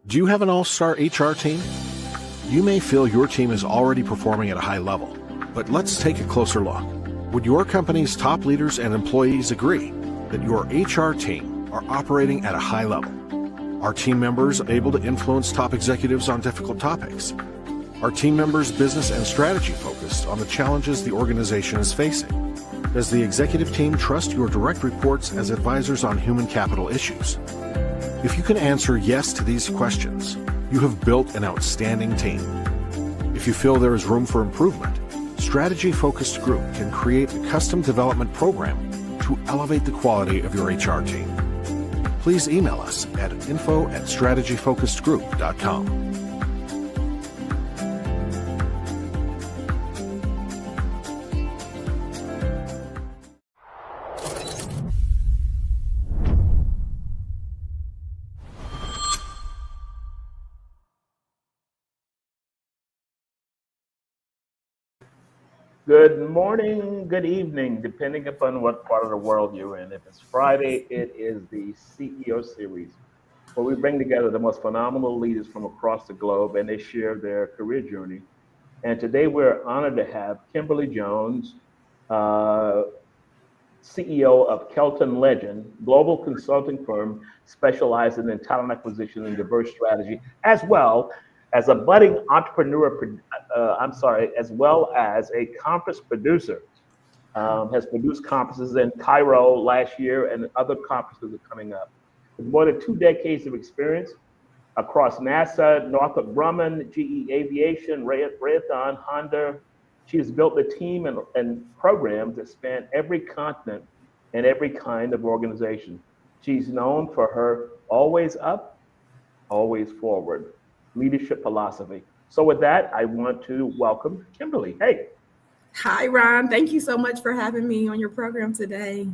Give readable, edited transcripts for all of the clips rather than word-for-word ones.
Do you have an all-star HR team? You may feel your team is already performing at a high level, but let's take a closer look. Would your company's top leaders and employees agree that your HR team are operating at a high level? Are team members able to influence top executives on difficult topics? Are team members business and strategy focused on the challenges the organization is facing? Does the executive team trust your direct reports as advisors on human capital issues? If you can answer yes to these questions, you have built an outstanding team. If you feel there is room for improvement, Strategy Focused Group can create a custom development program to elevate the quality of your HR team. Please email us at info@strategyfocusedgroup.com. Good morning, good evening, depending upon what part of the world you're in. If it's Friday, it is the CEO series, where we bring together the most phenomenal leaders from across the globe and they share their career journey. And today we're honored to have Kimberly Jones, CEO of Kelton Legend, global consulting firm specializing in talent acquisition and diverse strategy, as well as a budding entrepreneur, as well as a conference producer. Has produced conferences in Cairo last year and other conferences are coming up. With more than 2 decades of experience across NASA, Northrop Grumman, GE Aviation, Raytheon, Honda, she has built a team and programs that span every continent and every kind of organization. She's known for her always up, always forward leadership philosophy. So with that, I want to welcome Kimberly. Hey. Hi, Ron. Thank you so much for having me on your program today.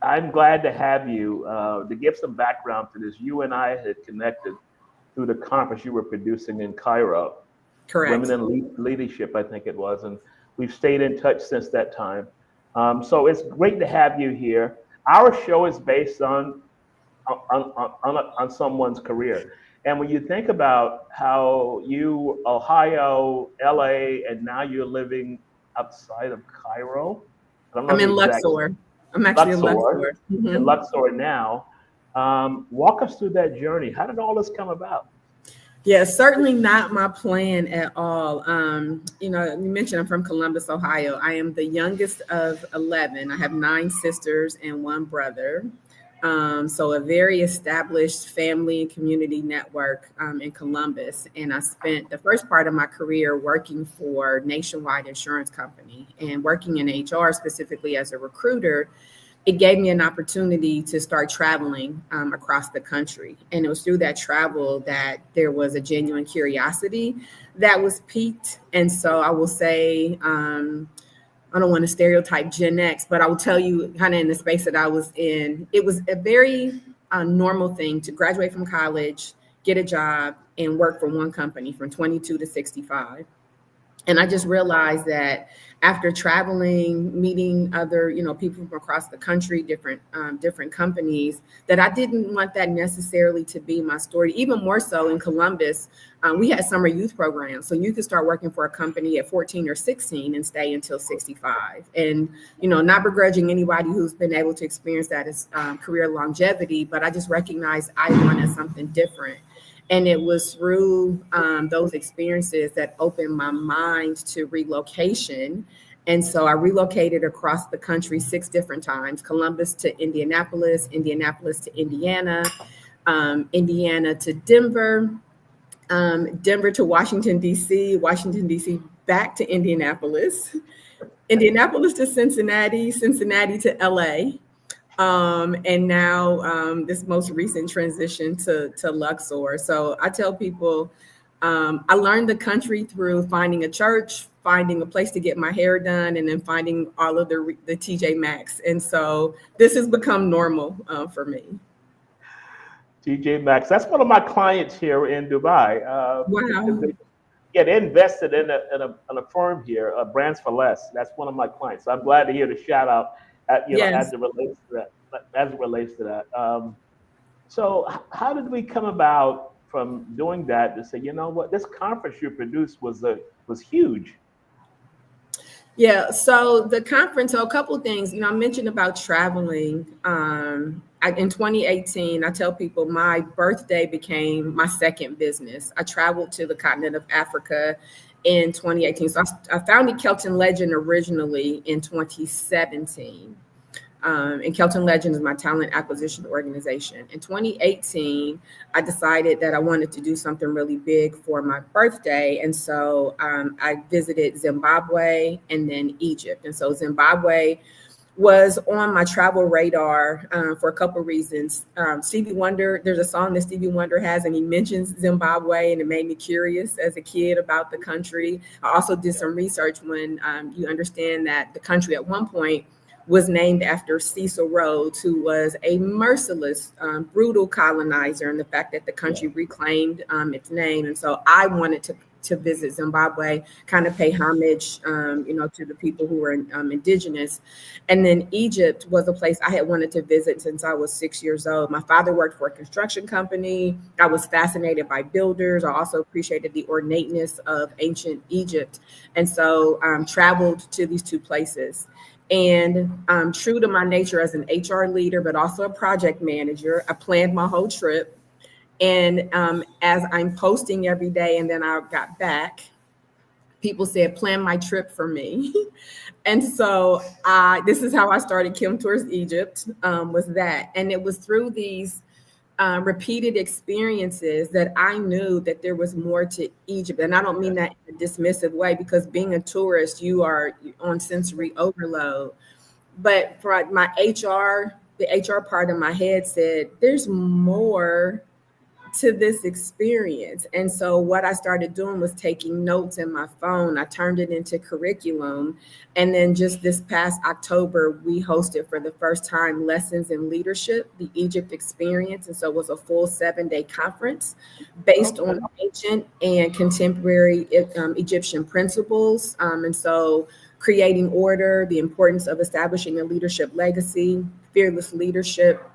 I'm glad to have you. To give some background to this, you and I had connected through the conference you were producing in Cairo. Correct. Women in Leadership, I think it was. And we've stayed in touch since that time. So it's great to have you here. Our show is based on someone's career. And when you think about how you, Ohio, LA, and now you're living outside of Cairo. I'm in Luxor. I'm actually in Luxor. Mm-hmm. In Luxor now. Walk us through that journey. How did all this come about? Yeah, certainly not my plan at all. You mentioned I'm from Columbus, Ohio. I am the youngest of 11. I have 9 sisters and 1 brother. So a very established family and community network in Columbus. And I spent the first part of my career working for Nationwide Insurance Company and working in HR specifically as a recruiter. It gave me an opportunity to start traveling across the country. And it was through that travel that there was a genuine curiosity that was piqued. And so I will say, I don't want to stereotype Gen X, but I will tell you kind of in the space that I was in, it was a very normal thing to graduate from college, get a job, and work for one company from 22 to 65. And I just realized that after traveling, meeting other, people from across the country, different companies, that I didn't want that necessarily to be my story. Even more so in Columbus, we had summer youth programs. So you could start working for a company at 14 or 16 and stay until 65. And, not begrudging anybody who's been able to experience that as career longevity, but I just recognized I wanted something different. And it was through those experiences that opened my mind to relocation. And so I relocated across the country 6 different times: Columbus to Indianapolis, Indianapolis to Indiana, Indiana to Denver, Denver to Washington, D.C., Washington, D.C. back to Indianapolis, Indianapolis to Cincinnati, Cincinnati to L.A., and now this most recent transition to Luxor. So I tell people, I learned the country through finding a church, finding a place to get my hair done, and then finding all of the TJ Maxx. And so this has become normal for me. TJ Maxx, that's one of my clients here in Dubai. Wow. They invested in a firm here, Brands for Less. That's one of my clients. So I'm glad to hear the shout out. As it relates to that. So how did we come about from doing that to say, you know what, this conference you produced was huge. Yeah, so the conference, so a couple of things, I mentioned about traveling. In 2018, I tell people my birthday became my second business. I traveled to the continent of Africa in 2018. So I founded Kelton Legend originally in 2017. And Kelton Legend is my talent acquisition organization. In 2018, I decided that I wanted to do something really big for my birthday. And so I visited Zimbabwe and then Egypt. And so Zimbabwe was on my travel radar for a couple of reasons. Stevie Wonder, there's a song that Stevie Wonder has, and he mentions Zimbabwe, and it made me curious as a kid about the country. I also did some research when you understand that the country at one point was named after Cecil Rhodes, who was a merciless, brutal colonizer, and the fact that the country reclaimed its name. And so I wanted to visit Zimbabwe, kind of pay homage, to the people who were indigenous. And then Egypt was a place I had wanted to visit since I was 6 years old. My father worked for a construction company. I was fascinated by builders. I also appreciated the ornateness of ancient Egypt. And so traveled to these two places. And true to my nature as an HR leader, but also a project manager, I planned my whole trip. And as I'm posting every day, and then I got back, people said, plan my trip for me. And so this is how I started Kim Tours Egypt, was that. And it was through these repeated experiences that I knew that there was more to Egypt. And I don't mean that in a dismissive way, because being a tourist, you are on sensory overload. But for my the HR part of my head said, there's more to this experience. And so what I started doing was taking notes in my phone. I turned it into curriculum. And then just this past October, we hosted for the first time Lessons in Leadership, the Egypt Experience. And so it was a full 7-day conference based on ancient and contemporary Egyptian principles. And so creating order, the importance of establishing a leadership legacy, fearless leadership,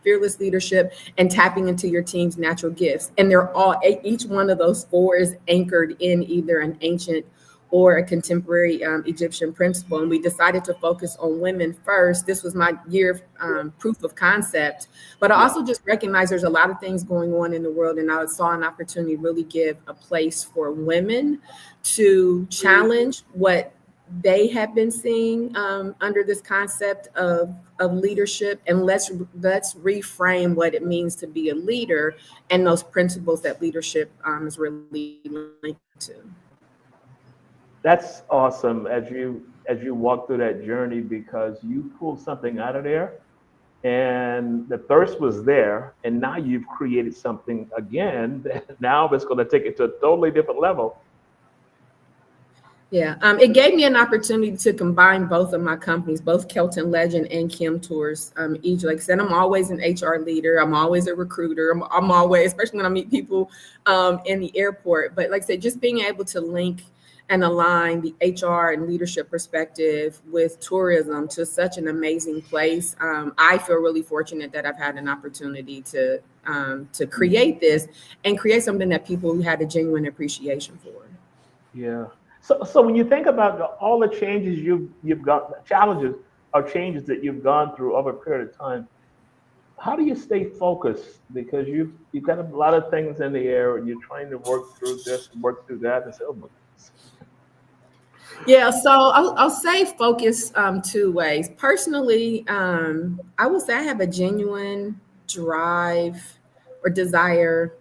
fearless leadership, and tapping into your team's natural gifts. And they're all, each one of those four is anchored in either an ancient or a contemporary Egyptian principle. And we decided to focus on women first. This was my year of proof of concept, but I also just recognized there's a lot of things going on in the world. And I saw an opportunity to really give a place for women to challenge what they have been seeing under this concept of leadership, and let's reframe what it means to be a leader and those principles that leadership is really linked to. That's awesome as you walk through that journey, because you pulled something out of there, and the thirst was there, and now you've created something again that now it's going to take it to a totally different level. Yeah, it gave me an opportunity to combine both of my companies, both Kelton Legend and Kim Tours Egypt. Like I said, I'm always an HR leader. I'm always a recruiter. I'm always, especially when I meet people in the airport. But like I said, just being able to link and align the HR and leadership perspective with tourism to such an amazing place. I feel really fortunate that I've had an opportunity to create this and create something that people had a genuine appreciation for. Yeah. So when you think about all the changes you've got, challenges or changes that you've gone through over a period of time, how do you stay focused? Because you've got a lot of things in the air, and you're trying to work through this, work through that, and say, oh my goodness. Yeah, so I'll say focus two ways. Personally, I will say I have a genuine drive or desire,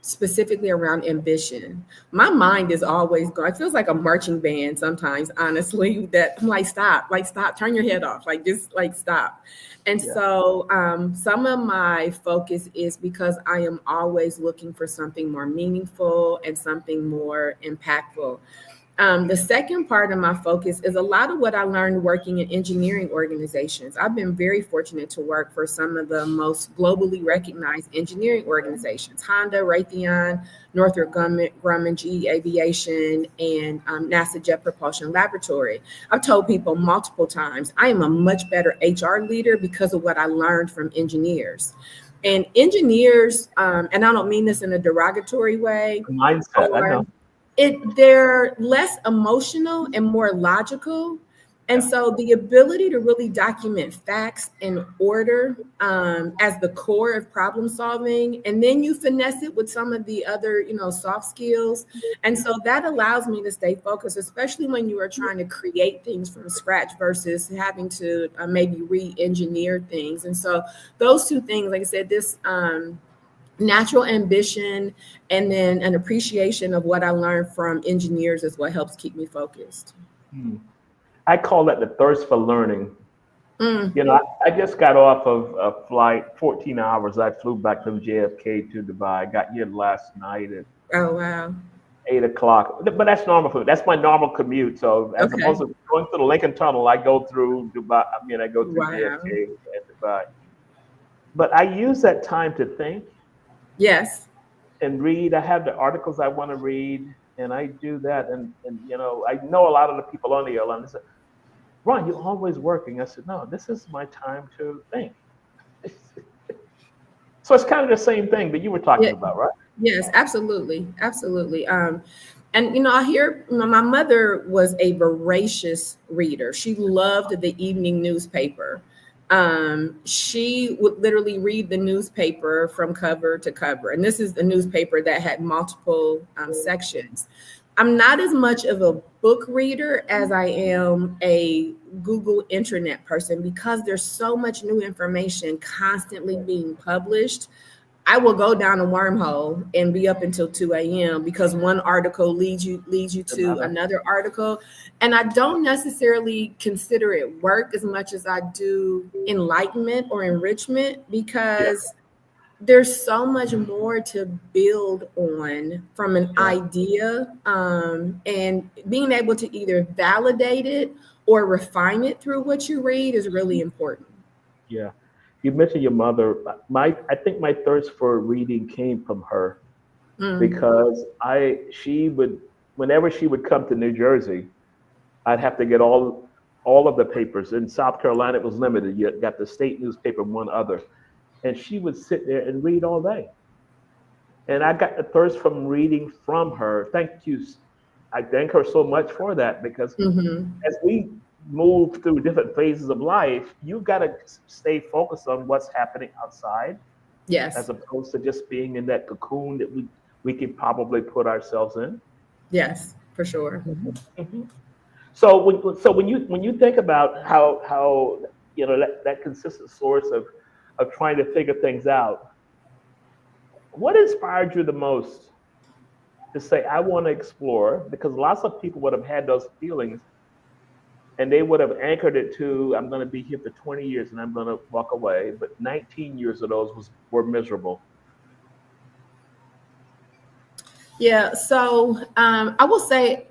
specifically around ambition. My mind is always going. It feels like a marching band sometimes, honestly, that I'm like, stop, turn your head off, just stop. And so some of my focus is because I am always looking for something more meaningful and something more impactful. The second part of my focus is a lot of what I learned working in engineering organizations. I've been very fortunate to work for some of the most globally recognized engineering organizations: Honda, Raytheon, Northrop Grumman, GE Aviation, and NASA Jet Propulsion Laboratory. I've told people multiple times, I am a much better HR leader because of what I learned from engineers. And engineers, and I don't mean this in a derogatory way, Mindset, I know. they're less emotional and more logical. And so the ability to really document facts in order as the core of problem solving, and then you finesse it with some of the other, soft skills. And so that allows me to stay focused, especially when you are trying to create things from scratch versus having to maybe re-engineer things. And so those two things, like I said, this natural ambition and then an appreciation of what I learned from engineers is what helps keep me focused. I call that the thirst for learning. I just got off of a flight, 14 hours. I flew back from JFK to Dubai. Got here last night at Oh, wow. 8 o'clock. But that's normal food. That's my normal commute. So as opposed to going through the Lincoln Tunnel, I go through Dubai. I go through JFK and Dubai. But I use that time to think. Yes. And read. I have the articles I want to read, and I do that. And I know a lot of the people on the airline. They said, "Ron, you're always working." I said, "No, this is my time to think." So it's kind of the same thing that you were talking about, right? Yes, absolutely, absolutely. And I hear my mother was a voracious reader. She loved the evening newspaper. She would literally read the newspaper from cover to cover. And this is the newspaper that had multiple sections. I'm not as much of a book reader as I am a Google intranet person because there's so much new information constantly being published. I will go down a wormhole and be up until 2 a.m. because one article leads you to another article. And I don't necessarily consider it work as much as I do enlightenment or enrichment because there's so much more to build on from an idea, and being able to either validate it or refine it through what you read is really important. Yeah. You mentioned your mother. I think my thirst for reading came from her because whenever she would come to New Jersey, I'd have to get all of the papers. In South Carolina, it was limited. You got the state newspaper and one other. And she would sit there and read all day. And I got the thirst from reading from her. Thank you. I thank her so much for that because as we move through different phases of life, you've got to stay focused on what's happening outside. Yes. As opposed to just being in that cocoon that we can probably put ourselves in. Yes, for sure. So when you think about how that consistent source of trying to figure things out, what inspired you the most to say, I want to explore? Because lots of people would have had those feelings and they would have anchored it to, I'm going to be here for 20 years and I'm going to walk away. But 19 years of those were miserable. Yeah. So I will say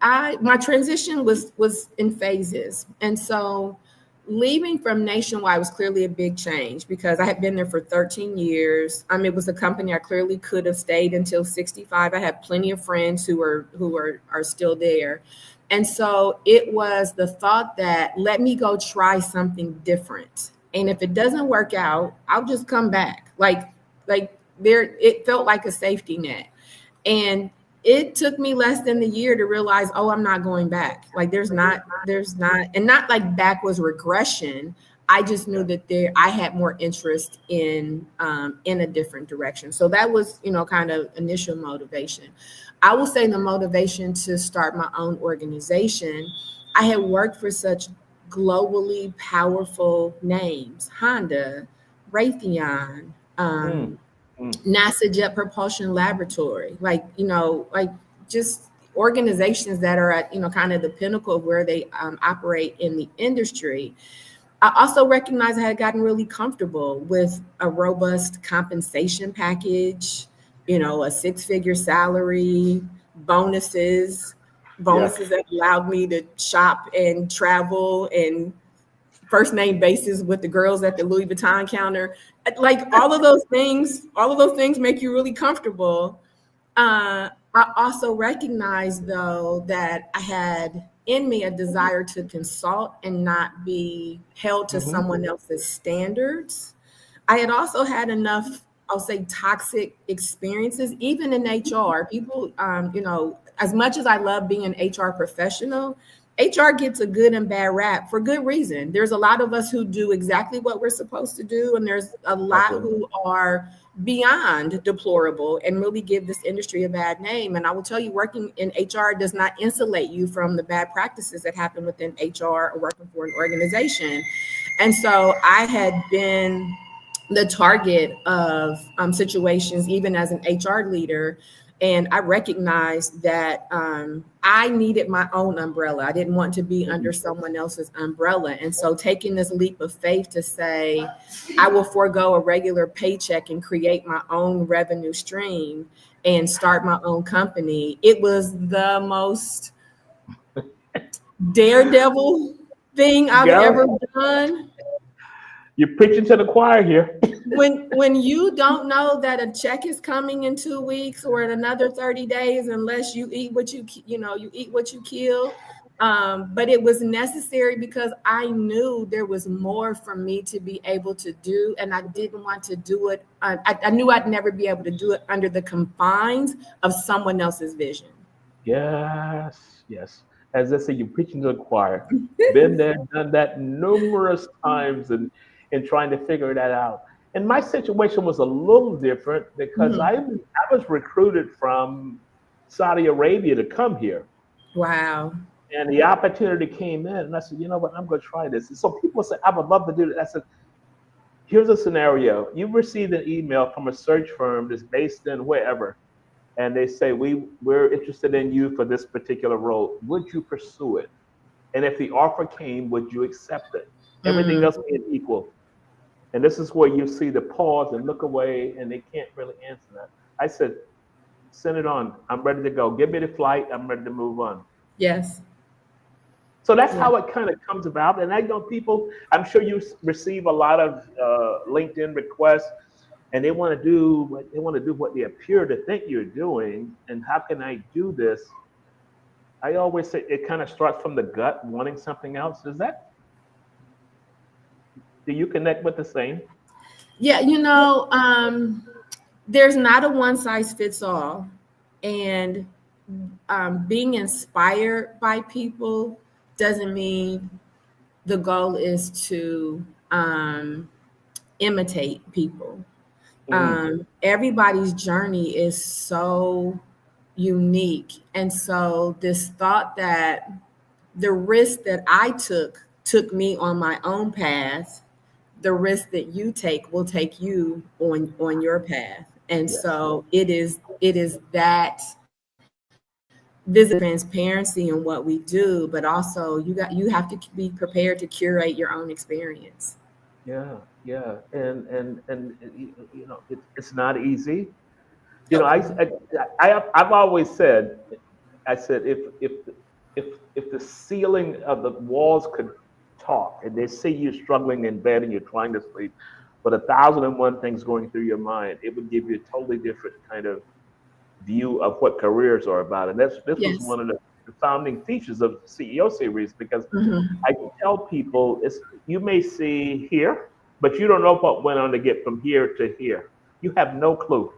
my transition was in phases. And so leaving from Nationwide was clearly a big change because I had been there for 13 years. It was a company I clearly could have stayed until 65. I have plenty of friends who are still there. And so it was the thought that let me go try something different. And if it doesn't work out, I'll just come back. It felt like a safety net. And it took me less than a year to realize, I'm not going back. There's not, and not like backwards regression. I just knew that I had more interest in a different direction. So that was, kind of initial motivation. I will say the motivation to start my own organization, I had worked for such globally powerful names, Honda, Raytheon, NASA Jet Propulsion Laboratory, just organizations that are at, kind of the pinnacle of where they operate in the industry. I also recognized I had gotten really comfortable with a robust compensation package, a 6-figure salary, bonuses that allowed me to shop and travel and first name basis with the girls at the Louis Vuitton counter. All of those things make you really comfortable. I also recognized though that I had in me a desire to consult and not be held to someone else's standards. I had also had enough, I'll say, toxic experiences, even in HR. People, as much as I love being an HR professional, HR gets a good and bad rap for good reason. There's a lot of us who do exactly what we're supposed to do, and there's a lot who are beyond deplorable and really give this industry a bad name. And I will tell you, working in HR does not insulate you from the bad practices that happen within HR or working for an organization. And so I had been the target of situations, even as an HR leader. And I recognized that I needed my own umbrella. I didn't want to be under someone else's umbrella. And so taking this leap of faith to say, I will forego a regular paycheck and create my own revenue stream and start my own company, it was the most daredevil thing I've ever done. You're preaching to the choir here. When you don't know that a check is coming in 2 weeks or in another 30 days, unless you eat what you eat what you kill. But it was necessary because I knew there was more for me to be able to do, and I didn't want to do it. I knew I'd never be able to do it under the confines of someone else's vision. Yes. As I say, you're preaching to the choir. Been there, done that numerous times, and trying to figure that out. And my situation was a little different because I was recruited from Saudi Arabia to come here. Wow. And the opportunity came in, and I said, you know what, I'm going to try this. And so people say, I would love to do that. I said, here's a scenario. You received an email from a search firm that's based in wherever, and they say, we're interested in you for this particular role. Would you pursue it? And if the offer came, would you accept it? Everything else being equal. And this is where you see the pause and look away, and they can't really answer that. I said, send it on. I'm ready to go. Give me the flight. I'm ready to move on. Yes. So that's how it kind of comes about. And I know people, I'm sure you receive a lot of LinkedIn requests, and they want to do what they appear to think you're doing. And how can I do this? I always say it kind of starts from the gut, wanting something else. Do you connect with the same? Yeah, there's not a one size fits all. And being inspired by people doesn't mean the goal is to imitate people. Everybody's journey is so unique. And so this thought that the risk that I took me on my own path, the risk that you take will take you on your path. And so it is that visit transparency in what we do, but also you have to be prepared to curate your own experience. Yeah. And it's not easy. I've always said, if the ceiling of the walls could talk and they see you struggling in bed and you're trying to sleep, but 1,001 things going through your mind, it would give you a totally different kind of view of what careers are about. And this was one of the founding features of the CEO series, because I can tell people, you may see here, but you don't know what went on to get from here to here. You have no clue.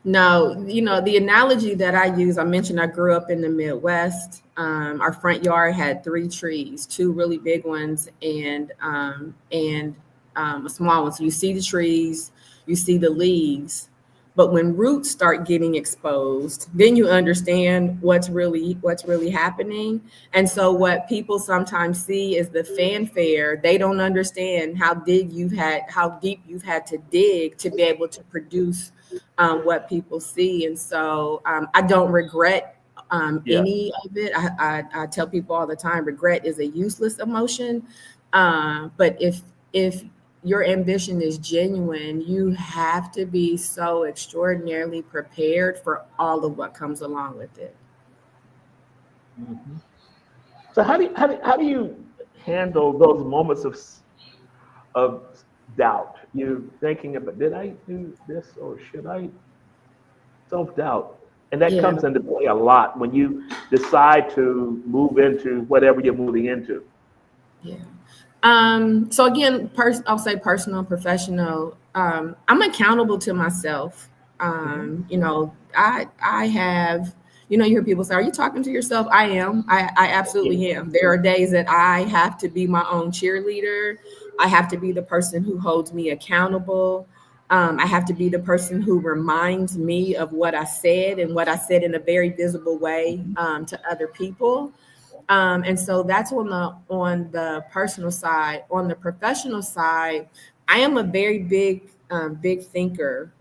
No, the analogy that I use, I mentioned I grew up in the Midwest. Our front yard had 3 trees, 2 really big ones and a small one. So you see the trees, you see the leaves, but when roots start getting exposed, then you understand what's really happening. And so what people sometimes see is the fanfare. They don't understand how deep you've had to dig to be able to produce what people see. And so I don't regret any of it. I tell people all the time, regret is a useless emotion. But if your ambition is genuine, you have to be so extraordinarily prepared for all of what comes along with it. So how do you handle those moments of doubt? You're thinking about, did I do this or should I? Self-doubt. And that comes into play a lot when you decide to move into whatever you're moving into. Yeah. So again, I'll say personal and professional. I'm accountable to myself. You know, I have, you know, you hear people say, "Are you talking to yourself?" I am. I absolutely am. There are days that I have to be my own cheerleader. I have to be the person who holds me accountable. I have to be the person who reminds me of what I said and what I said in a very visible way to other people. And so that's on the personal side. On the professional side, I am a very big thinker.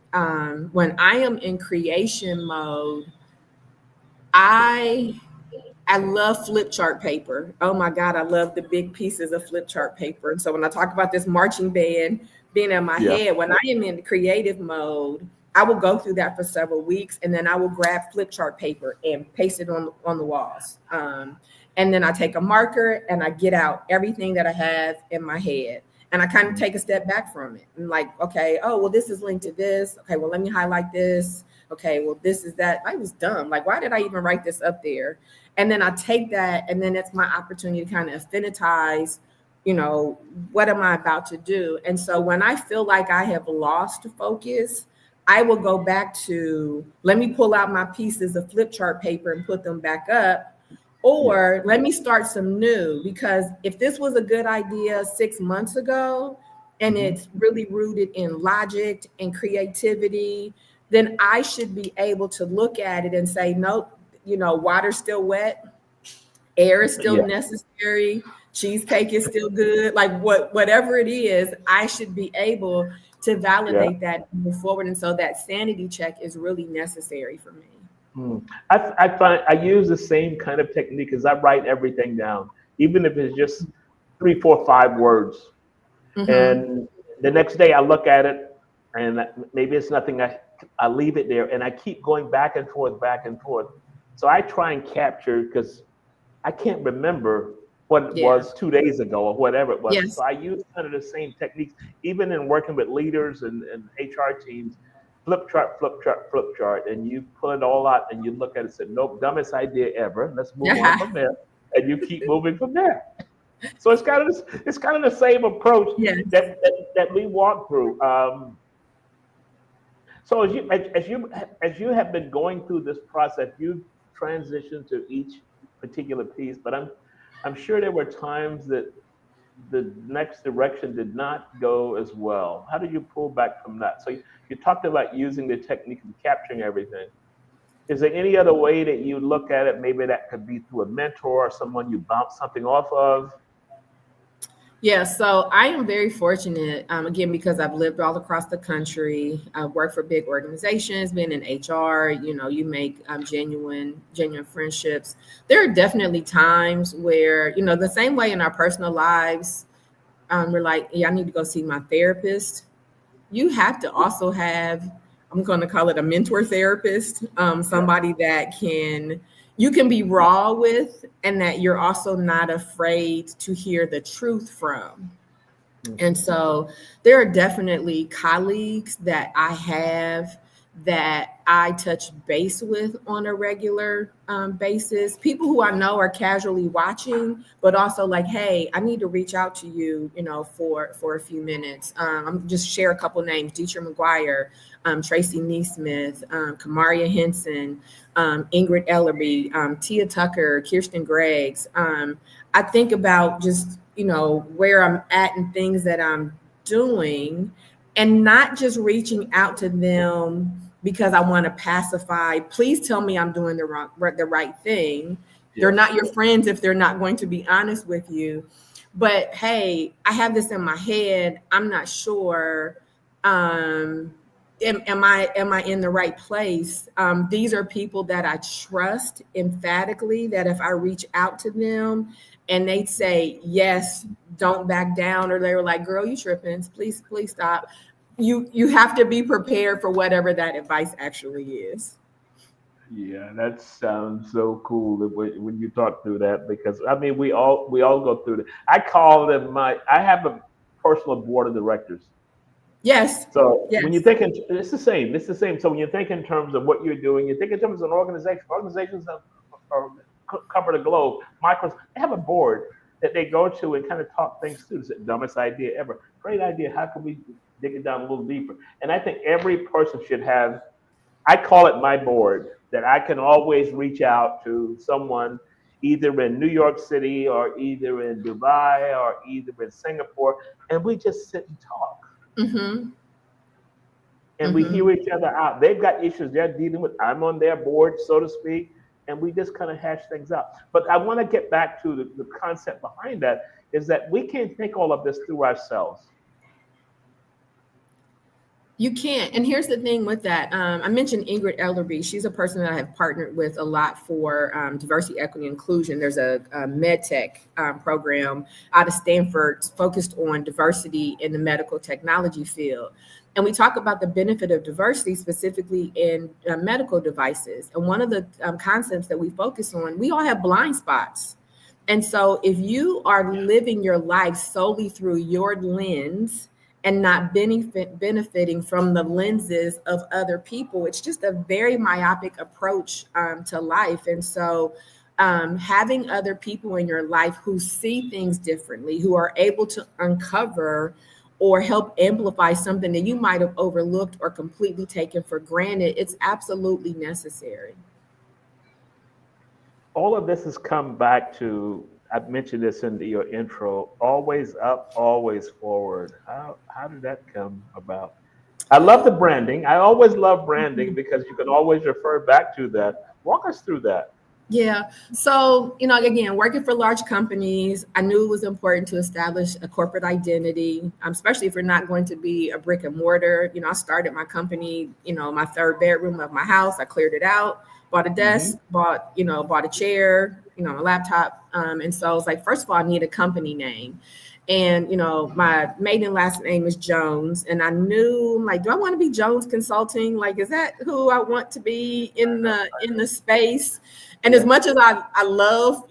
When I am in creation mode, I I love flip chart paper. Oh my God, I love the big pieces of flip chart paper. And so when I talk about this marching band being in my Yeah. head, when I am in creative mode, I will go through that for several weeks, and then I will grab flip chart paper and paste it on the walls. And then I take a marker and I get out everything that I have in my head. And I kind of take a step back from it. And like, okay, oh, well, this is linked to this. Okay, well, let me highlight this. Okay, well, this is that. I was dumb. Like, why did I even write this up there? And then I take that, and then it's my opportunity to kind of affinitize, you know, what am I about to do? And so when I feel like I have lost focus, I will go back to, let me pull out my pieces of flip chart paper and put them back up. Or let me start some new, because if this was a good idea 6 months ago and it's really rooted in logic and creativity, then I should be able to look at it and say, nope, you know, water's still wet, air is still Yeah. necessary, cheesecake is still good. Like whatever it is, I should be able to Yeah. validate that and move forward. And so that sanity check is really necessary for me. I find I use the same kind of technique as I write everything down, even if it's just 3, 4, 5 words. Mm-hmm. And the next day I look at it, and maybe it's nothing. I leave it there, and I keep going back and forth, back and forth. So I try and capture, because I can't remember what it Yeah. was 2 days ago or whatever it was. Yes. So I use kind of the same techniques, even in working with leaders and HR teams. Flip chart, flip chart, flip chart, and you pull it all out and you look at it and say, nope, dumbest idea ever. Let's move on from there, and you keep moving from there. So it's kind of the same approach Yes. that we walk through. So as you have been going through this process, you transitioned to each particular piece, but I'm sure there were times that the next direction did not go as well. How did you pull back from that? So you talked about using the technique of capturing everything. Is there any other way that you look at it? Maybe that could be through a mentor or someone you bounce something off of. Yeah, so I am very fortunate, again, because I've lived all across the country. I've worked for big organizations, been in HR. You know, you make genuine friendships. There are definitely times where, you know, the same way in our personal lives, we're like, yeah, I need to go see my therapist. You have to also have, I'm going to call it a mentor therapist, Yeah. somebody that you can be raw with, and that you're also not afraid to hear the truth from. And so there are definitely colleagues that I have that I touch base with on a regular basis. People who I know are casually watching, but also like, hey, I need to reach out to you, you know, for a few minutes. I'm just share a couple names: Dietrich McGuire, Tracy Neesmith, Kamaria Henson, Ingrid Ellerby, Tia Tucker, Kirsten Greggs. I think about just, you know, where I'm at and things that I'm doing, and not just reaching out to them because I want to pacify. Please tell me I'm doing the right thing. They're Yes. not your friends if they're not going to be honest with you. But hey, I have this in my head. I'm not sure. Am I in the right place? These are people that I trust emphatically, that if I reach out to them and they say yes, don't back down, or they were like, girl, you tripping, please stop. You have to be prepared for whatever that advice actually is. Yeah, that sounds so cool when you talk through that, because I mean we all go through it. I call them I have a personal board of directors. Yes. So when you Yes. think it's the same. It's the same. So when you think in terms of what you're doing, you think in terms of an organization. Organizations that cover the globe. Micros, they have a board, that they go to and kind of talk things through. It's the dumbest idea ever. Great idea. How can we dig it down a little deeper? And I think every person should have, I call it my board, that I can always reach out to someone either in New York City or either in Dubai or either in Singapore, and we just sit and talk. Mm-hmm. And we hear each other out. They've got issues they're dealing with. I'm on their board, so to speak, and we just kind of hash things out. But I want to get back to the concept behind that, is that we can't think all of this through ourselves. You can't. And here's the thing with that. I mentioned Ingrid Ellerby. She's a person that I have partnered with a lot for diversity, equity, inclusion. There's a med tech program out of Stanford focused on diversity in the medical technology field. And we talk about the benefit of diversity specifically in medical devices. And one of the concepts that we focus on, we all have blind spots. And so if you are living your life solely through your lens and not benefiting from the lenses of other people, it's just a very myopic approach to life. And so having other people in your life who see things differently, who are able to uncover or help amplify something that you might have overlooked or completely taken for granted, it's absolutely necessary. All of this has come back to, I've mentioned this in your intro, always up, always forward. How did that come about? I love the branding. I always love branding because you can always refer back to that. Walk us through that. Yeah. So, again, working for large companies, I knew it was important to establish a corporate identity, especially if you're not going to be a brick and mortar. I started my company, my third bedroom of my house. I cleared it out, bought a desk, bought a chair, a laptop. And so I was like, first of all, I need a company name. And, my maiden last name is Jones. And I knew, do I want to be Jones Consulting? Is that who I want to be in the space? And as much as I love,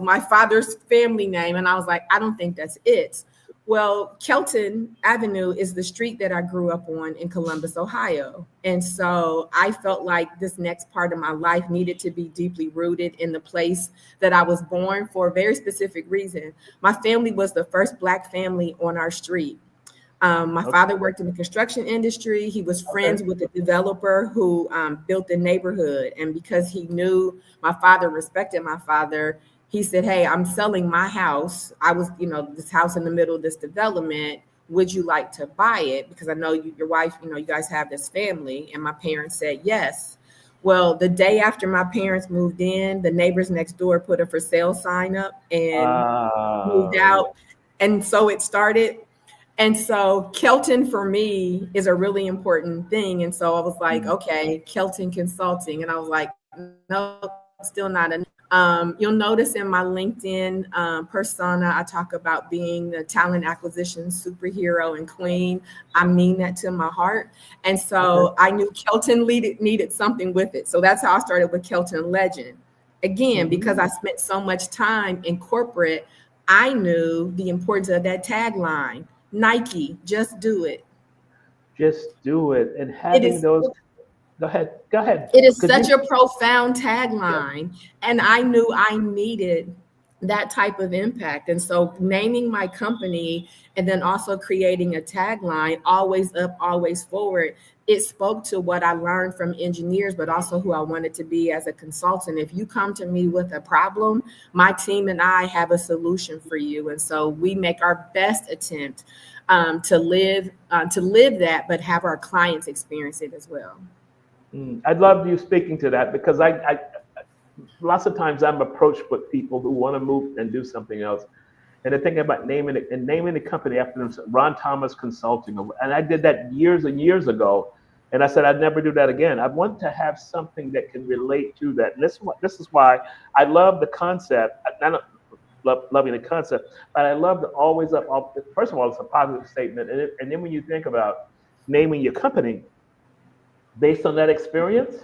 my father's family name, and I was like, I don't think that's it. Well, Kelton Avenue is the street that I grew up on in Columbus, Ohio. And so I felt like this next part of my life needed to be deeply rooted in the place that I was born for a very specific reason. My family was the first Black family on our street. My father worked in the construction industry. He was friends with the developer who built the neighborhood. And because he knew my father, respected my father, he said, hey, I'm selling my house. I was, this house in the middle of this development. Would you like to buy it? Because I know your wife, you guys have this family. And my parents said yes. Well, the day after my parents moved in, the neighbors next door put a for sale sign up and moved out. And so it started. And so Kelton for me is a really important thing. And so I was like, okay, Kelton Consulting. And I was like, no, still not enough. You'll notice in my LinkedIn persona, I talk about being the talent acquisition superhero and queen. I mean that to my heart. And so I knew Kelton needed something with it. So that's how I started with Kelton Legend. Again, because I spent so much time in corporate, I knew the importance of that tagline. Nike, just do it. Just do it. And having those, go ahead. It is such a profound tagline. Yeah. And I knew I needed that type of impact. And so naming my company and then also creating a tagline, always up, always forward, it spoke to what I learned from engineers, but also who I wanted to be as a consultant. If you come to me with a problem, my team and I have a solution for you. And so we make our best attempt to live that, but have our clients experience it as well. I love you speaking to that because I lots of times I'm approached with people who want to move and do something else. And they're thinking about naming the company after them, Ron Thomas Consulting. And I did that years and years ago. And I said, I'd never do that again. I want to have something that can relate to that. And this is why I love the concept. I don't loving the concept, but I love the always up. First of all, it's a positive statement. And then when you think about naming your company based on that experience,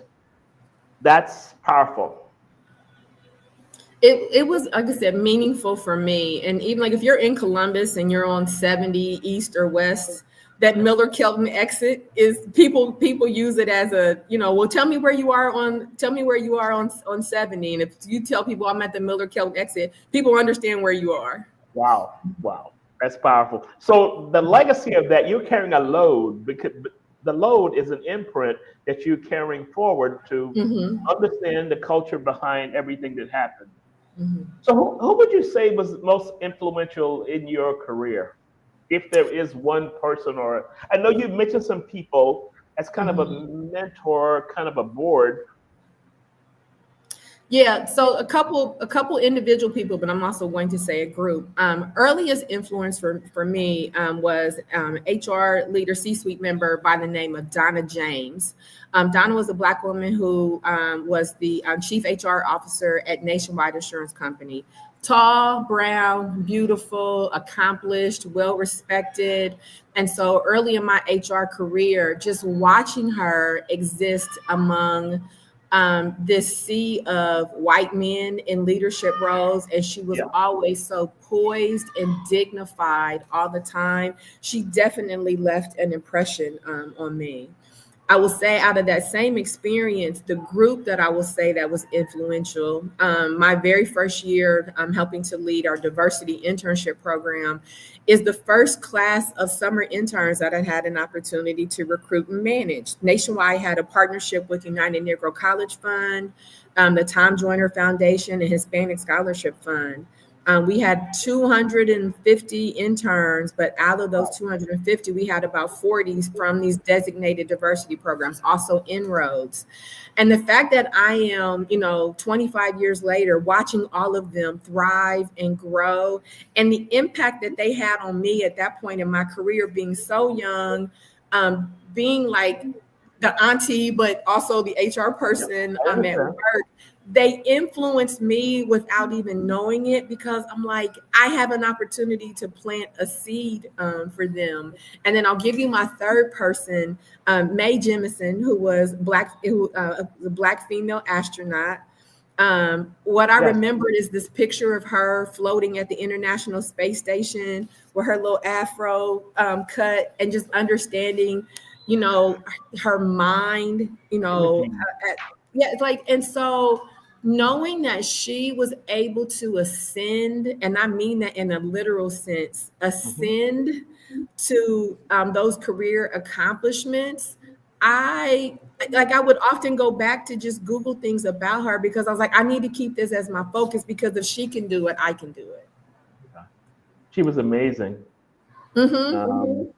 that's powerful. It was, like I said, meaningful for me. And even if you're in Columbus and you're on 70 East or West, that Miller Kelton exit is people use it as a, well, tell me where you are on 70. And if you tell people I'm at the Miller Kelton exit, people understand where you are. Wow. That's powerful. So the legacy of that, you're carrying a load, because the load is an imprint that you're carrying forward to Mm-hmm. understand the culture behind everything that happened. Mm-hmm. So who would you say was most influential in your career? If there is one person, or I know you mentioned some people as kind of a Mm-hmm. mentor, kind of a board. Yeah, so a couple individual people, but I'm also going to say a group. Earliest influence for me was HR leader, C-suite member by the name of Donna James. Donna was a Black woman who was the chief HR officer at Nationwide Insurance Company. Tall, brown, beautiful, accomplished, well respected. And so early in my HR career, just watching her exist among this sea of white men in leadership roles, and she was Yeah. always so poised and dignified all the time. She definitely left an impression on me. I will say, out of that same experience, the group that I will say that was influential, my very first year helping to lead our diversity internship program, is the first class of summer interns that I had an opportunity to recruit and manage. Nationwide had a partnership with United Negro College Fund, the Tom Joyner Foundation, and Hispanic Scholarship Fund. We had 250 interns, but out of those 250, we had about 40 from these designated diversity programs, also inroads. And the fact that I am, 25 years later, watching all of them thrive and grow, and the impact that they had on me at that point in my career, being so young, being like the auntie, but also the HR Yeah, person I at understand. work, they influenced me without even knowing it, because I'm like, I have an opportunity to plant a seed for them. And then I'll give you my third person, Mae Jemison, who was a Black female astronaut. What I Yes. remembered is this picture of her floating at the International Space Station with her little afro cut, and just understanding, her mind, Mhm. yeah, it's like, and so knowing that she was able to ascend, and I mean that in a literal sense, Mhm. ascend to those career accomplishments, I I would often go back to just Google things about her, because I was like, I need to keep this as my focus, because if she can do it, I can do it. She was amazing. Mm-hmm. Um,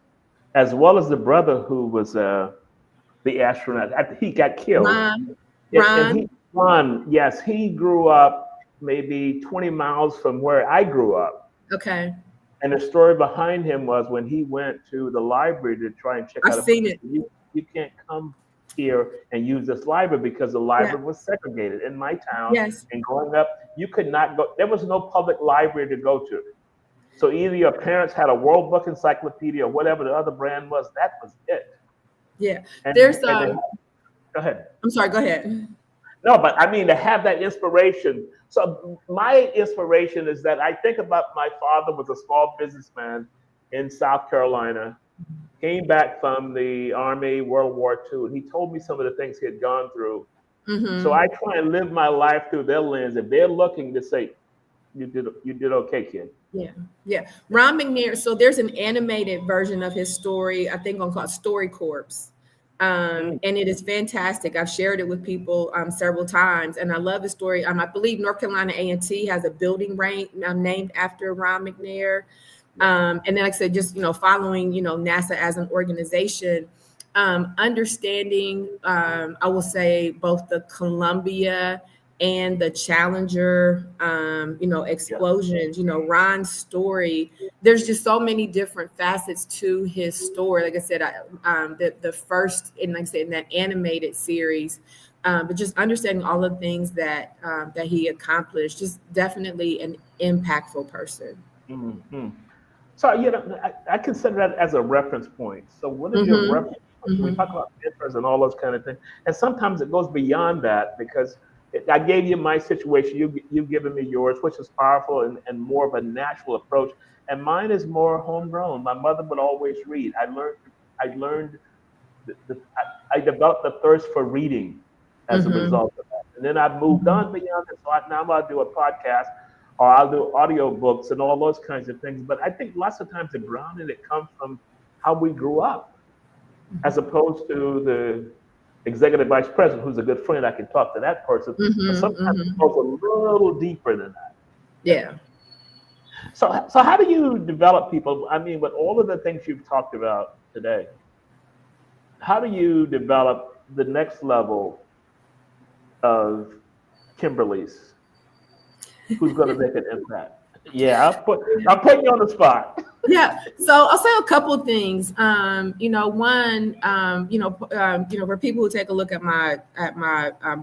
as well as the brother who was the astronaut. He got killed. Ron, And Ron, he, Ron, yes, he grew up maybe 20 miles from where I grew up. okay, And the story behind him was when he went to the library to try and check I've out a book, seen they it. said, you can't come here and use this library because the Yeah, library was segregated in my town. yes, And growing up, you could not go, there was no public library to go to. So either your parents had a World Book Encyclopedia or whatever the other brand was, that was it. yeah. And, There's and they, go ahead. I'm sorry, go ahead. No, but I mean to have that inspiration. So my inspiration is that I think about my father was a small businessman in South Carolina, came back from the Army, World War II, and he told me some of the things he had gone through. So Mm-hmm. I try and live my life through their lens. If they're looking to say, you did okay, kid. Yeah, yeah. Ron McNair. So there's an animated version of his story, I think, on called Story Corps. Mm, And it is fantastic. I've shared it with people several times, and I love the story. I believe North Carolina A&T has a building named after Ron McNair. And then, like I said, just following NASA as an organization, understanding, I will say, both the Columbia and the Challenger, yeah. explosions. Ron's story. There's just so many different facets to his story. Like I said, the first, and like I said, in that animated series, but just understanding all of the things that he accomplished, just definitely an impactful person. Mhm. So, I consider that as a reference point. So what is your Mm-hmm. reference point? We talk Mm-hmm. about mentors and all those kind of things. And sometimes it goes beyond that because I gave you my situation, you've given me yours, which is powerful and more of a natural approach. And mine is more homegrown. My mother would always read. I learned I developed a thirst for reading as a Mm-hmm. result of that. And then I moved on beyond it. So now I'm going to do a podcast or I'll do audio books and all those kinds of things. But I think lots of times the grounding, it comes from how we grew up, as opposed to the executive vice president, who's a good friend. I can talk to that person, but sometimes it goes a little deeper than that. Yeah. So how do you develop people? I mean, with all of the things you've talked about today, how do you develop the next level of Kimberly's who's going to make an impact? Yeah, I'm putting you on the spot. Yeah, so I'll say a couple of things. One, for people who take a look at my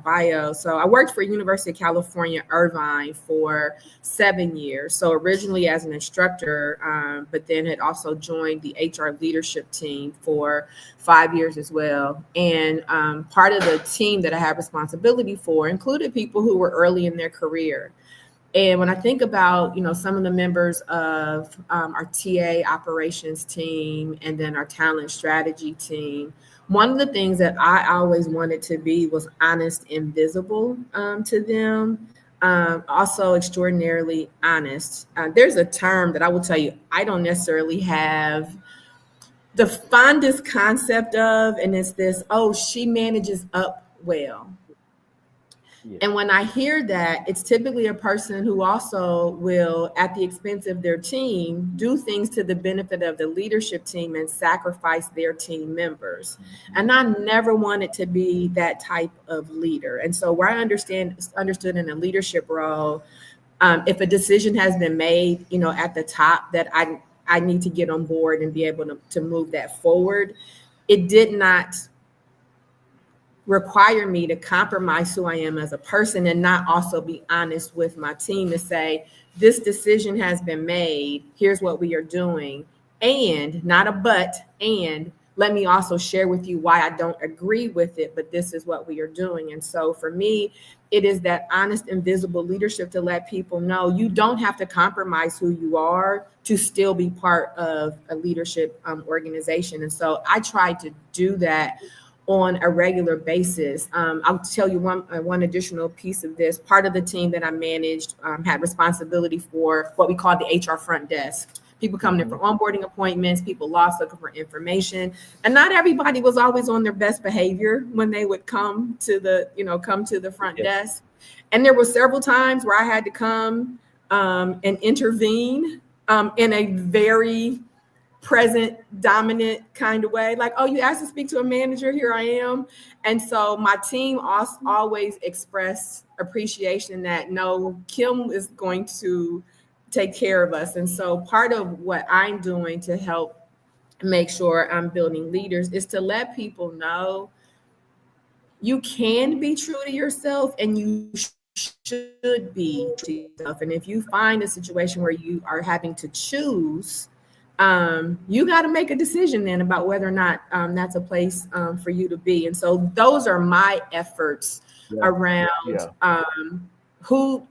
bio. So I worked for University of California, Irvine for 7 years. So originally as an instructor, but then had also joined the HR leadership team for 5 years as well. And part of the team that I had responsibility for included people who were early in their career. And when I think about, some of the members of our TA operations team and then our talent strategy team, one of the things that I always wanted to be was honest and visible to them. Also extraordinarily honest. There's a term that I will tell you, I don't necessarily have the fondest concept of, and it's this, oh, she manages up well. Yeah. And when I hear that, it's typically a person who also will, at the expense of their team, do things to the benefit of the leadership team and sacrifice their team members. Mm-hmm. And I never wanted to be that type of leader. And so where I understood in a leadership role, if a decision has been made, at the top that I need to get on board and be able to move that forward, it did not require me to compromise who I am as a person and not also be honest with my team to say, this decision has been made, here's what we are doing, and not a but, and let me also share with you why I don't agree with it, but this is what we are doing. And so for me, it is that honest and visible leadership to let people know you don't have to compromise who you are to still be part of a leadership organization. And so I try to do that on a regular basis. I'll tell you one additional piece of this. Part of the team that I managed had responsibility for what we call the HR front desk. People coming in for onboarding appointments, people lost looking for information. And not everybody was always on their best behavior when they would come to the front desk. And there were several times where I had to come and intervene in a very present, dominant kind of way. Like, oh, you asked to speak to a manager, here I am. And so my team always expressed appreciation that no, Kim is going to take care of us. And so part of what I'm doing to help make sure I'm building leaders is to let people know you can be true to yourself and you should be true to yourself. And if you find a situation where you are having to choose, you got to make a decision then about whether or not that's a place for you to be. And so those are my efforts around who,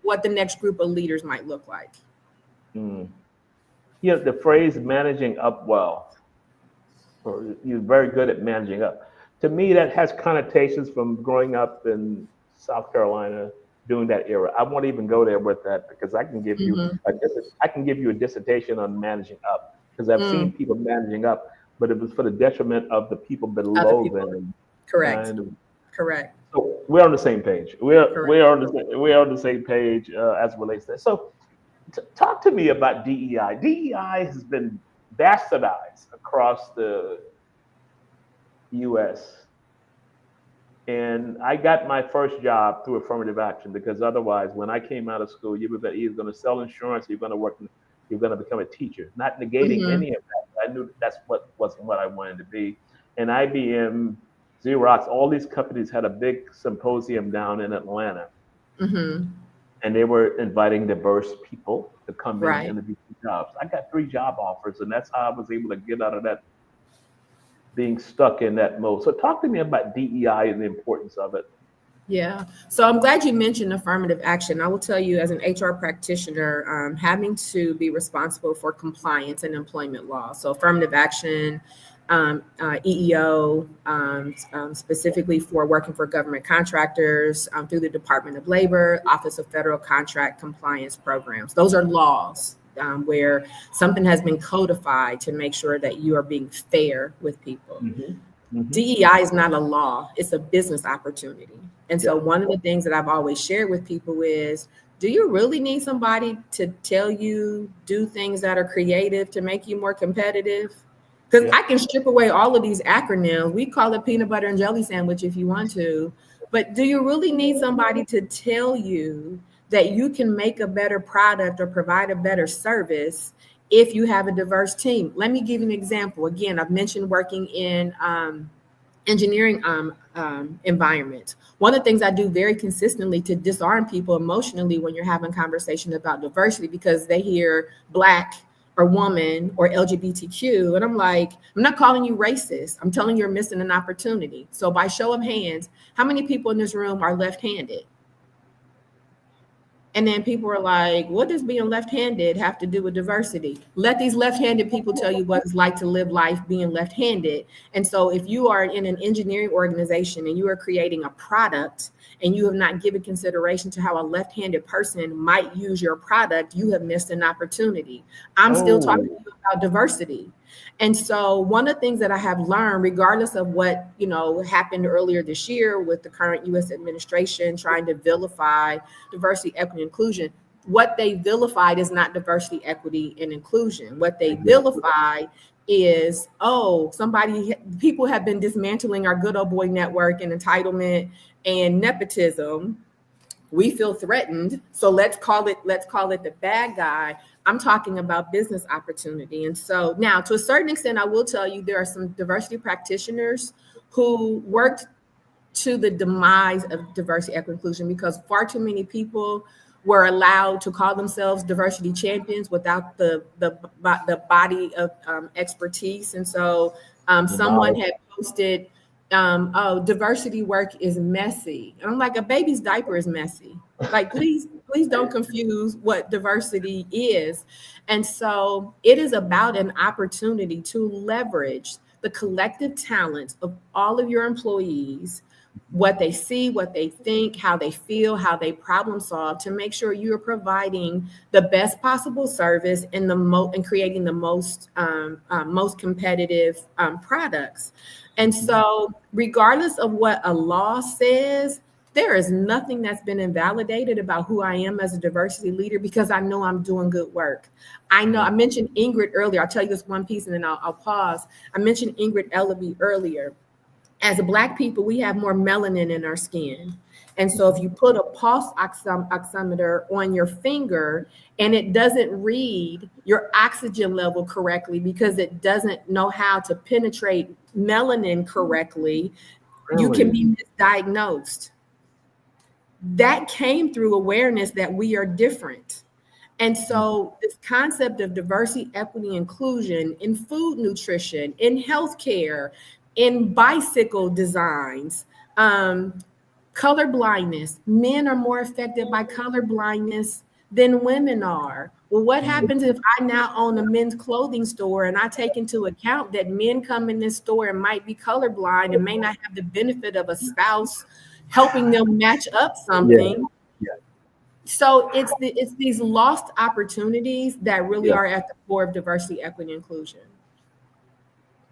what the next group of leaders might look like. The phrase managing up well, or you're very good at managing up. To me, that has connotations from growing up in South Carolina during that era. I won't even go there with that because I can give you a dissertation on managing up, because I've seen people managing up, but it was for the detriment of the people below them. Correct. Correct. So we're on the same page. We're on the same page as it relates to that. So talk to me about DEI. DEI has been bastardized across the U.S. And I got my first job through affirmative action, because otherwise, when I came out of school, you were either going to sell insurance, you're going to become a teacher. Not negating any of that. I knew that's wasn't what I wanted to be. And IBM, Xerox, all these companies had a big symposium down in Atlanta, and they were inviting diverse people to come in and interview for jobs. I got 3 job offers, and that's how I was able to get out of that, being stuck in that mode. So talk to me about DEI and the importance of it Yeah. So I'm glad you mentioned affirmative action. I will tell you, as an HR practitioner, having to be responsible for compliance and employment law. So affirmative action, EEO, specifically for working for government contractors through the Department of Labor, Office of Federal Contract Compliance Programs. Those are laws where something has been codified to make sure that you are being fair with people. DEI is not a law, it's a business opportunity. And so one of the things that I've always shared with people is, do you really need somebody to tell you do things that are creative to make you more competitive? Because I can strip away all of these acronyms. We call it peanut butter and jelly sandwich if you want to. But do you really need somebody to tell you that you can make a better product or provide a better service if you have a diverse team? Let me give you an example. Again, I've mentioned working in engineering environment. One of the things I do very consistently to disarm people emotionally when you're having conversation about diversity, because they hear Black or woman or LGBTQ, and I'm like, I'm not calling you racist. I'm telling you you're missing an opportunity. So by show of hands, how many people in this room are left-handed? And then people are like, what does being left-handed have to do with diversity? Let these left-handed people tell you what it's like to live life being left-handed. And so if you are in an engineering organization and you are creating a product and you have not given consideration to how a left-handed person might use your product, you have missed an opportunity. I'm still talking to you about diversity. And so one of the things that I have learned, regardless of what, happened earlier this year with the current U.S. administration trying to vilify diversity, equity, inclusion, what they vilified is not diversity, equity, and inclusion. What they vilify is, people have been dismantling our good old boy network and entitlement and nepotism. We feel threatened, so let's call it the bad guy. I'm talking about business opportunity. And so now, to a certain extent, I will tell you there are some diversity practitioners who worked to the demise of diversity, equity, inclusion, because far too many people were allowed to call themselves diversity champions without the body of expertise. And so someone had posted, diversity work is messy. And I'm like, a baby's diaper is messy. Like, please don't confuse what diversity is. And so it is about an opportunity to leverage the collective talents of all of your employees, what they see, what they think, how they feel, how they problem solve, to make sure you are providing the best possible service and and creating the most competitive products. And so regardless of what a law says, there is nothing that's been invalidated about who I am as a diversity leader, because I know I'm doing good work. I know I mentioned Ingrid earlier. I'll tell you this one piece and then I'll pause. I mentioned Ingrid Ellaby earlier. As Black people, we have more melanin in our skin. And so if you put a pulse oximeter on your finger and it doesn't read your oxygen level correctly because it doesn't know how to penetrate melanin correctly, you can be misdiagnosed. That came through awareness that we are different. And so this concept of diversity, equity, inclusion in food nutrition, in healthcare, in bicycle designs, color blindness. Men are more affected by color blindness than women are. Well, what happens if I now own a men's clothing store and I take into account that men come in this store and might be colorblind and may not have the benefit of a spouse helping them match up something? So it's these lost opportunities that really are at the core of diversity, equity, and inclusion.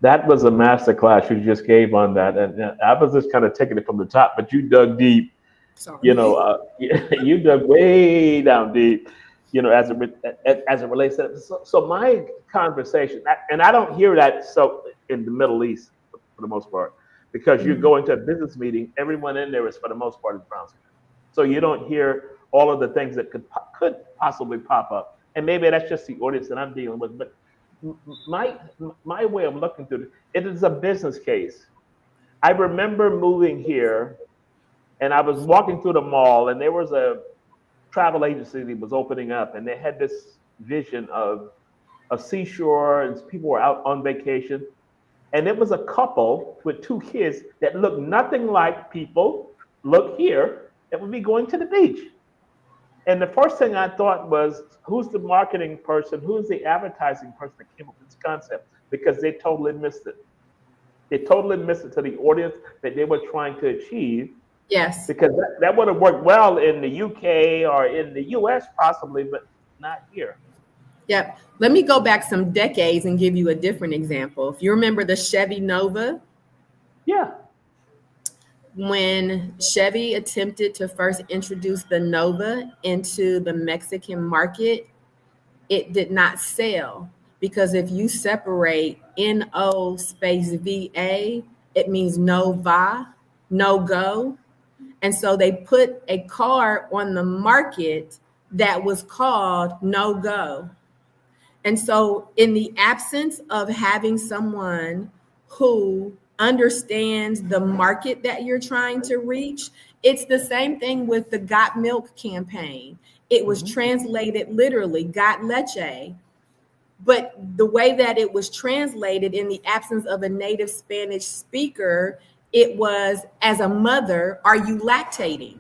That was a master class you just gave on that, and I was just kind of taking it from the top, but you dug deep. Sorry. You dug way down deep. As it relates to that. So my conversation, and I don't hear that so in the Middle East for the most part, because you go into a business meeting, everyone in there is for the most part is brown skin, so you don't hear all of the things that could possibly pop up, and maybe that's just the audience that I'm dealing with, but. My way of looking through it is a business case. I remember moving here and I was walking through the mall and there was a travel agency that was opening up and they had this vision of a seashore and people were out on vacation. And it was a couple with two kids that looked nothing like people look here, it would be going to the beach. And the first thing I thought was, who's the marketing person? Who's the advertising person that came up with this concept? Because they totally missed it. They totally missed it to the audience that they were trying to achieve. Yes. Because that would have worked well in the UK or in the US possibly, but not here. Yep. Let me go back some decades and give you a different example. If you remember the Chevy Nova. Yeah. When Chevy attempted to first introduce the Nova into the Mexican market, it did not sell, because if you separate NO space VA, it means Nova, no go. And so they put a car on the market that was called No Go. And so in the absence of having someone who understands the market that you're trying to reach, it's the same thing with the Got Milk campaign. It was translated literally, Got Leche. But the way that it was translated in the absence of a native Spanish speaker, it was, as a mother, are you lactating?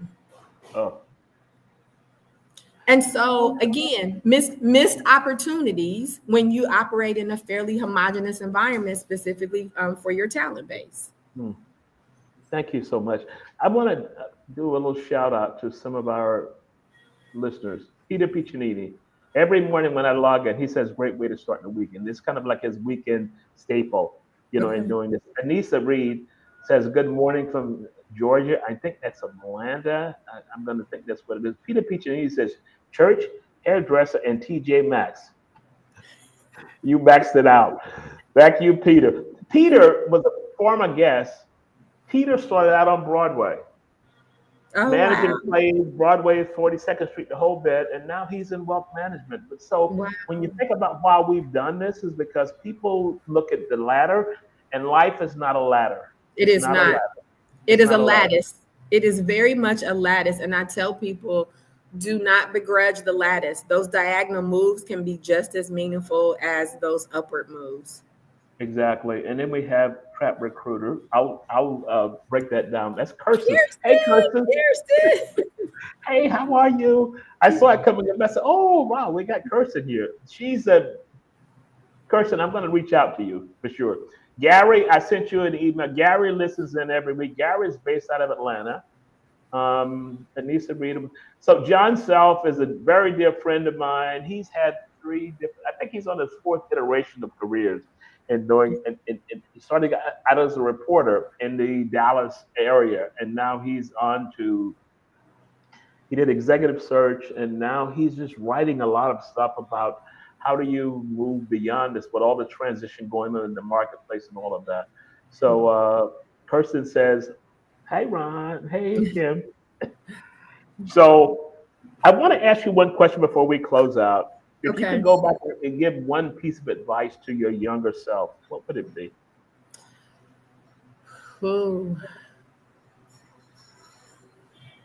Oh. And so, again, missed opportunities when you operate in a fairly homogenous environment, specifically for your talent base. Thank you so much. I want to do a little shout out to some of our listeners. Peter Piccinini. Every morning when I log in, he says, great way to start the weekend. It's kind of like his weekend staple, in doing this. Anissa Reed says, good morning from Georgia. I think that's Atlanta. I'm going to think that's what it is. Peter Piccinini says, church, hairdresser, and TJ Maxx. You maxed it out. Back to you, Peter. Peter was a former guest. Peter started out on Broadway. Managing plays, Broadway, 42nd Street, the whole bit, and now he's in wealth management. But so when you think about why we've done this, is because people look at the ladder, and life is not a ladder. It is not. It is a lattice. It is very much a lattice. And I tell people, do not begrudge the lattice. Those diagonal moves can be just as meaningful as those upward moves. Exactly. And then we have Trap Recruiter. I'll break that down. That's Kirsten. Kirsten. Hey, Kirsten. Kirsten. Hey, how are you? I saw it coming in. I said, oh, wow, we got Kirsten here. Kirsten, I'm going to reach out to you for sure. Gary, I sent you an email. Gary listens in every week. Gary is based out of Atlanta. Anissa Reed. So John Self is a very dear friend of mine. He's had 3 different, I think he's on his 4th iteration of careers. And starting out as a reporter in the Dallas area, and now he did executive search, and now he's just writing a lot of stuff about how do you move beyond this with all the transition going on in the marketplace and all of that. So Kirsten says, hey, Ron, hey, Kim. So I want to ask you one question before we close out. If you could go back and give one piece of advice to your younger self, what would it be? Oh,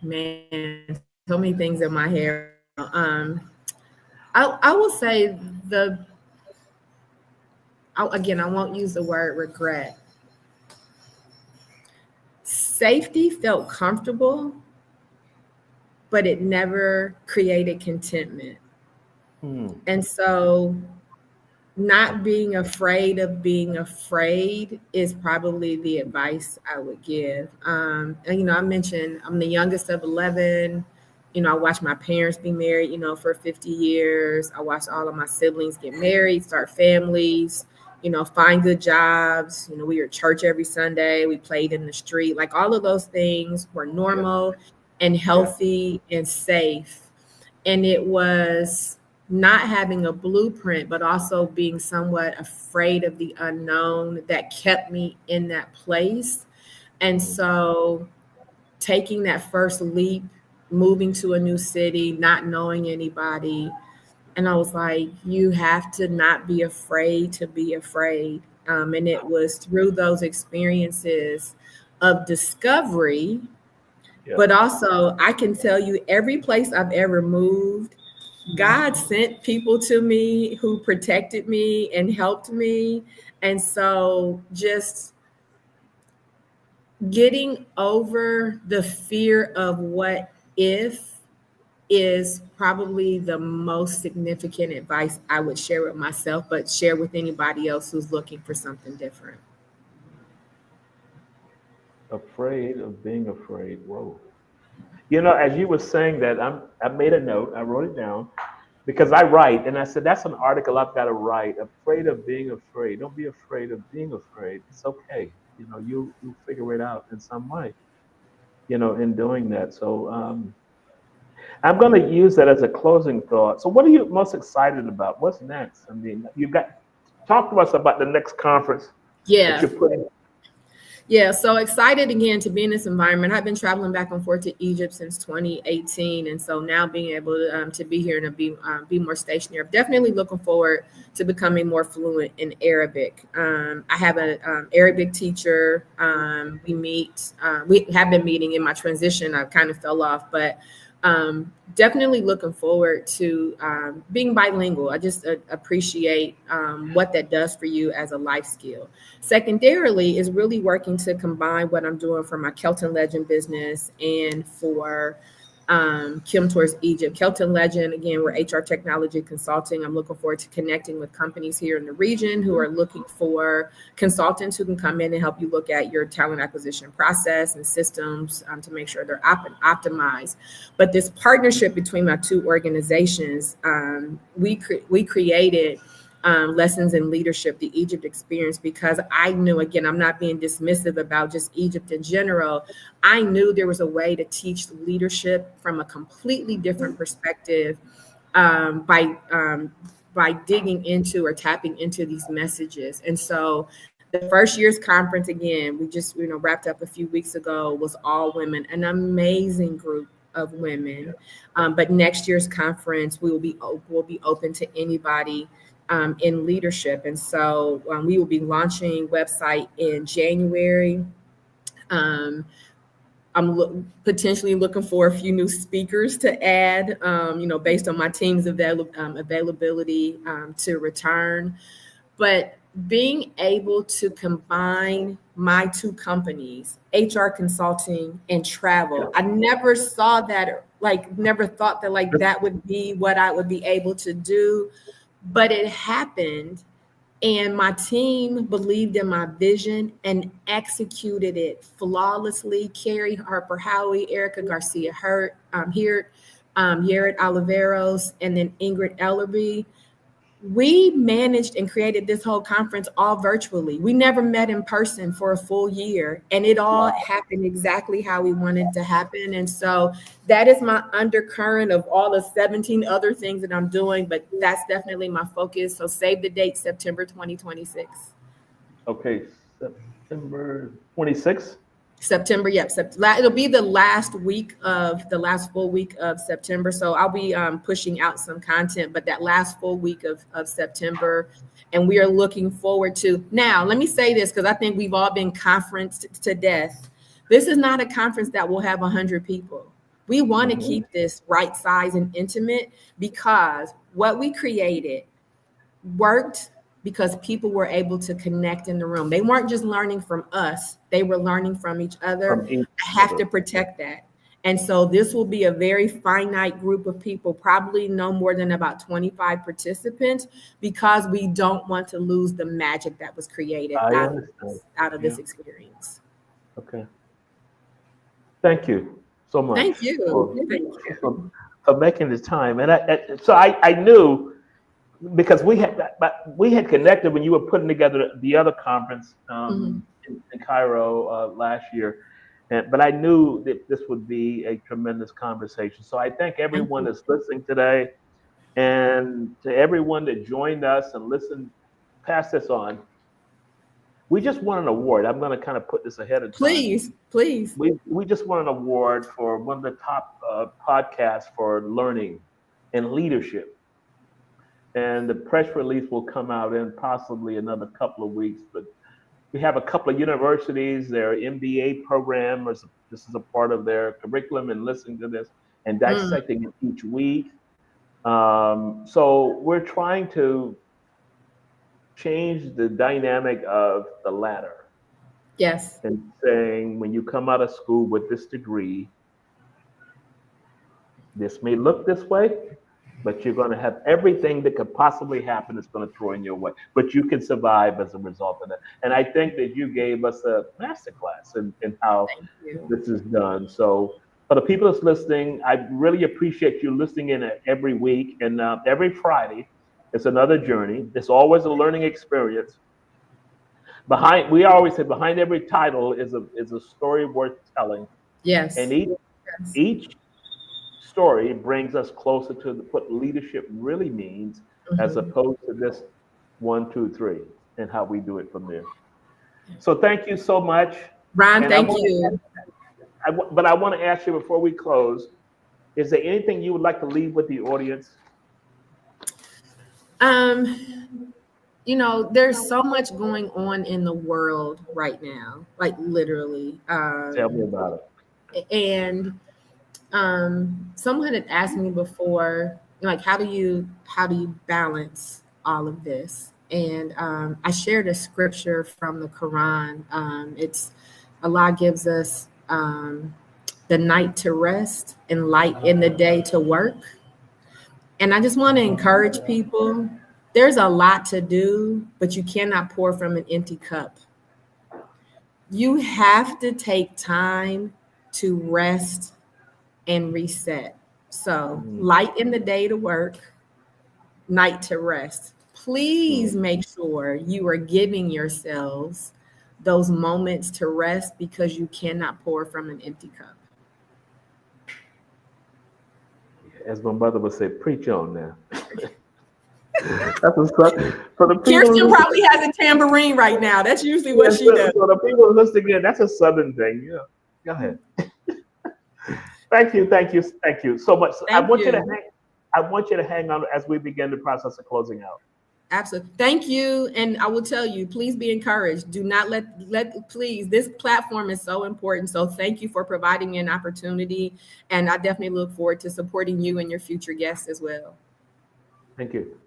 man, so many things in my hair. I will say I won't use the word regret. Safety felt comfortable, but it never created contentment. And so not being afraid of being afraid is probably the advice I would give. And, I mentioned I'm the youngest of 11. I watched my parents be married, for 50 years. I watched all of my siblings get married, start families, find good jobs. We were at church every Sunday. We played in the street. Like, all of those things were normal and healthy and safe. And it was not having a blueprint, but also being somewhat afraid of the unknown that kept me in that place. And so taking that first leap, moving to a new city, not knowing anybody. And I was like, you have to not be afraid to be afraid. And it was through those experiences of discovery, but also I can tell you every place I've ever moved, God sent people to me who protected me and helped me. And so just Getting over the fear of what if is probably the most significant advice I would share with myself, but share with anybody else who's looking for something different. Afraid of being afraid. Whoa. As you were saying that, I made a note. I wrote it down because I write, and I said that's an article I've got to write. Afraid of being afraid. Don't be afraid of being afraid. It's okay. You figure it out in some way. In doing that. So I'm going to use that as a closing thought. So, what are you most excited about? What's next? I mean, talk to us about the next conference that Yeah. you're putting. Yeah, so excited again to be in this environment. I've been traveling back and forth to Egypt since 2018, and so now being able to be here and to be more stationary. I'm definitely looking forward to becoming more fluent in Arabic. I have an Arabic teacher. We have been meeting in my transition. I kind of fell off, but definitely looking forward to being bilingual. I just appreciate what that does for you as a life skill. Secondarily is really working to combine what I'm doing for my Kelton Legend business and for Kim Tours Egypt. Kelton Legend, again, we're HR technology consulting. I'm looking forward to connecting with companies here in the region who are looking for consultants who can come in and help you look at your talent acquisition process and systems to make sure they're optimized. But this partnership between my two organizations, we created Lessons in Leadership, the Egypt experience, because I knew, again, I'm not being dismissive about just Egypt in general. I knew there was a way to teach leadership from a completely different perspective by digging into or tapping into these messages. And so the first year's conference, again, we just wrapped up a few weeks ago, was all women, an amazing group of women. But next year's conference, we will be open to anybody in leadership. And so we will be launching website in January. I'm potentially looking for a few new speakers to add, based on my team's availability to return. But being able to combine my two companies, HR consulting and travel, I never saw that, never thought that that would be what I would be able to do. But it happened, and my team believed in my vision and executed it flawlessly. Carrie Harper Howie, Erica Garcia Hurt, Yared Oliveros, and then Ingrid Ellerby. We managed and created this whole conference all virtually. We never met in person for a full year, and it all happened exactly how we wanted to happen. And so that is my undercurrent of all the 17 other things that I'm doing, but that's definitely my focus. So save the date, September 2026. Okay, September 26th. September, yep. It'll be the last full week of September. So I'll be pushing out some content, but that last full week of September, and we are looking forward to. Now, let me say this, because I think we've all been conferenced to death. This is not a conference that will have 100 people. We want to keep this right size and intimate, because what we created worked because people were able to connect in the room. They weren't just learning from us, they were learning from each other. I have to protect that. And so this will be a very finite group of people, probably no more than about 25 participants, because we don't want to lose the magic that was created out of this experience. Okay. Thank you so much. Thank you. For making the time. And I knew, because we had connected when you were putting together the other conference in Cairo last year, but I knew that this would be a tremendous conversation. So I thank everyone that's listening today, and to everyone that joined us and listened. Pass this on. We just won an award. I'm going to kind of put this ahead of time. Please. We just won an award for one of the top podcasts for learning and leadership. And the press release will come out in possibly another couple of weeks. But we have a couple of universities, their MBA program, this is a part of their curriculum, and listening to this and dissecting it each week. So we're trying to change the dynamic of the latter. Yes. and saying, when you come out of school with this degree, this may look this way, but you're going to have everything that could possibly happen that's going to throw in your way. But you can survive as a result of that. And I think that you gave us a masterclass in how this is done. So for the people that's listening, I really appreciate you listening in every week. And every Friday, it's another journey. It's always a learning experience. We always say behind every title is a story worth telling. Yes. And each story brings us closer to what leadership really means, as opposed to this 1, 2, 3, and how we do it from there. So thank you so much, Ron. Thank you. But I want to ask you before we close: is there anything you would like to leave with the audience? There's so much going on in the world right now, like literally. Tell me about it. And someone had asked me before, like, how do you balance all of this? And I shared a scripture from the Quran. It's Allah gives us the night to rest and light in the day to work. And I just want to encourage people. There's a lot to do, but you cannot pour from an empty cup. You have to take time to rest and reset. So light in the day to work, night to rest. Please make sure you are giving yourselves those moments to rest, because you cannot pour from an empty cup. As my mother would say, preach on now. That's for the Kirsten probably has a tambourine right now. That's usually what she does. For the people listening in, that's a Southern thing. Yeah. Go ahead. Thank you so much. I want you to hang on as we begin the process of closing out. Absolutely. Thank you. And I will tell you, please be encouraged. Do not please, this platform is so important. So thank you for providing me an opportunity. And I definitely look forward to supporting you and your future guests as well. Thank you.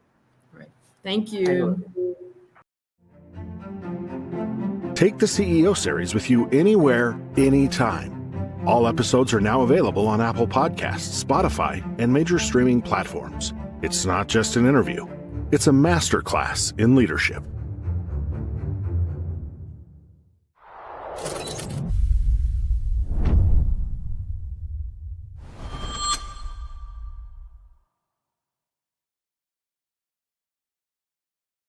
All right. Thank you. Take the CEO series with you anywhere, anytime. All episodes are now available on Apple Podcasts, Spotify, and major streaming platforms. It's not just an interview. It's a masterclass in leadership.